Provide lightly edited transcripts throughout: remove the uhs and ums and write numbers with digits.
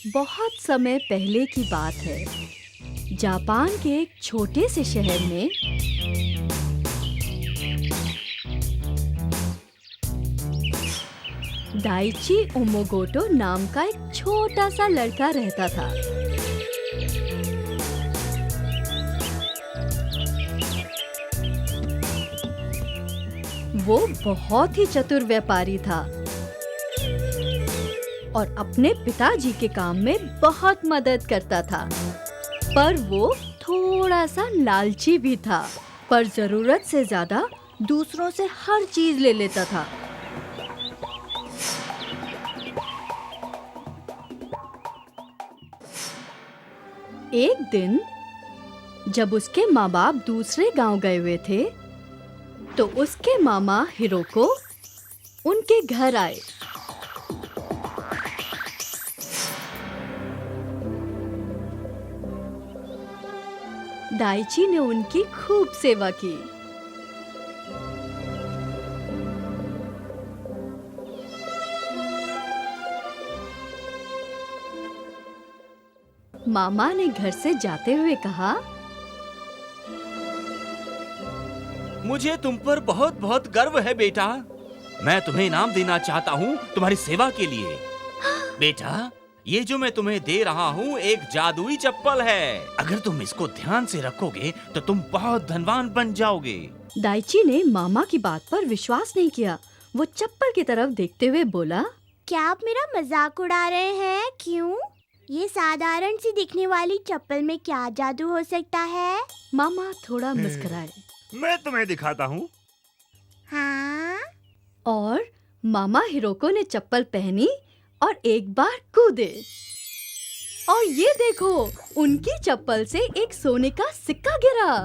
बहुत समय पहले की बात है। जापान के एक छोटे से शहर में दाइची ओमोगोटो नाम का एक छोटा सा लड़का रहता था। वो बहुत ही चतुर व्यापारी था और अपने पिताजी के काम में बहुत मदद करता था। पर वो थोड़ा सा लालची भी था, पर जरूरत से ज्यादा दूसरों से हर चीज ले लेता था। एक दिन जब उसके माँ बाप दूसरे गांव गए हुए थे, तो उसके मामा हिरोको उनके घर आए। दाइची ने उनकी खूब सेवा की। मामा ने घर से जाते हुए कहा, मुझे तुम पर बहुत बहुत गर्व है बेटा। मैं तुम्हें इनाम देना चाहता हूँ तुम्हारी सेवा के लिए। बेटा, ये जो मैं तुम्हें दे रहा हूँ एक जादुई चप्पल है। अगर तुम इसको ध्यान से रखोगे तो तुम बहुत धनवान बन जाओगे। दाइची ने मामा की बात पर विश्वास नहीं किया। वो चप्पल की तरफ देखते हुए बोला, क्या आप मेरा मजाक उड़ा रहे हैं? क्यों? ये साधारण सी दिखने वाली चप्पल में क्या जादू हो सकता है? मामा थोड़ा मुस्कुराए। मैं तुम्हें दिखाता हूँ। हाँ? और मामा हिरोको ने चप्पल पहनी और एक बार कूदे। और ये देखो, उनकी चप्पल से एक सोने का सिक्का गिरा।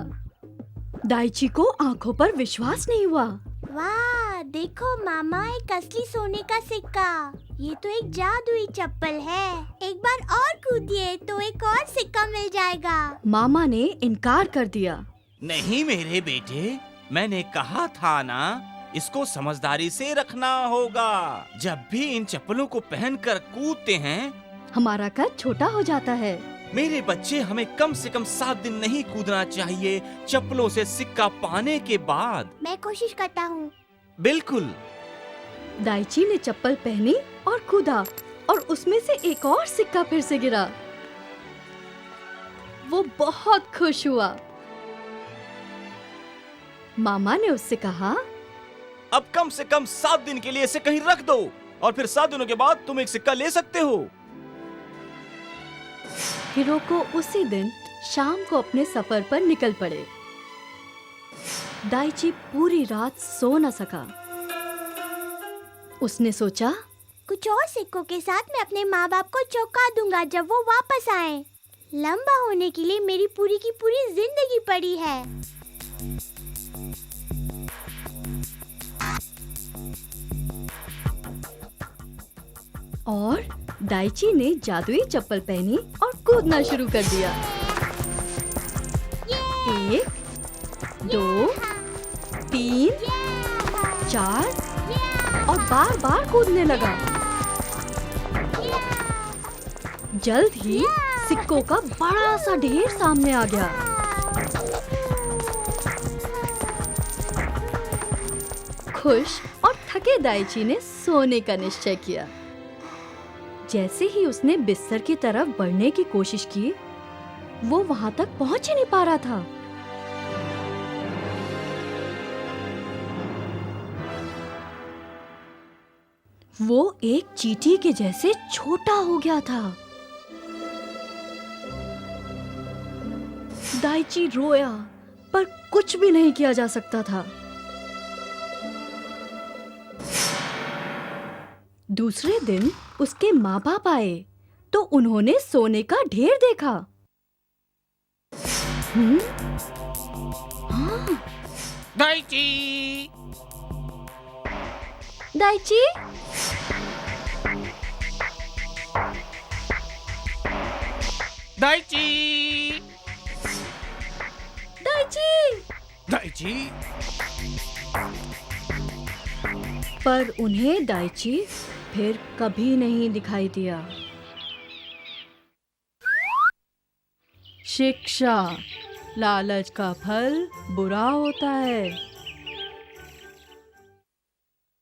दाइची को आंखों पर विश्वास नहीं हुआ। वाह, देखो मामा, एक असली सोने का सिक्का। ये तो एक जादुई चप्पल है। एक बार और कूदिए तो एक और सिक्का मिल जाएगा। मामा ने इनकार कर दिया। नहीं मेरे बेटे, मैंने कहा था ना, इसको समझदारी से रखना होगा। जब भी इन चप्पलों को पहनकर कूदते हैं, हमारा कद छोटा हो जाता है। मेरे बच्चे, हमें कम से कम 7 दिन नहीं कूदना चाहिए चप्पलों से सिक्का पाने के बाद। मैं कोशिश करता हूँ। बिल्कुल। दाइची ने चप्पल पहनी और कूदा और उसमें से एक और सिक्का फिर से गिरा। वो बहुत खुश हुआ। मामा ने उससे कहा, अब कम से कम 7 दिन के लिए इसे कहीं रख दो और फिर 7 दिनों के बाद तुम एक सिक्का ले सकते हो। हिरोको उसी दिन शाम को अपने सफर पर निकल पड़े। दाइची पूरी रात सो न सका। उसने सोचा, कुछ और सिक्कों के साथ मैं अपने माँ बाप को चौंका दूंगा जब वो वापस आए। लंबा होने के लिए मेरी पूरी की पूरी जिंदगी पड़ी है। और दाइची ने जादुई चप्पल पहनी और कूदना शुरू कर दिया। 1, 2, 3, 4 और बार बार कूदने लगा। जल्द ही सिक्कों का बड़ा सा ढेर सामने आ गया। खुश और थके दाइची ने सोने का निश्चय किया। जैसे ही उसने बिस्तर की तरफ बढ़ने की कोशिश की, वो वहां तक पहुंच ही नहीं पा रहा था। वो एक चींटी के जैसे छोटा हो गया था। दाइची रोया, पर कुछ भी नहीं किया जा सकता था। दूसरे दिन उसके माँ बाप आए तो उन्होंने सोने का ढेर देखा। हाँ। Daiichi! Daiichi! Daiichi! Daiichi! Daiichi! पर उन्हें दाइची फिर कभी नहीं दिखाई दिया। शिक्षा, लालच का फल बुरा होता है।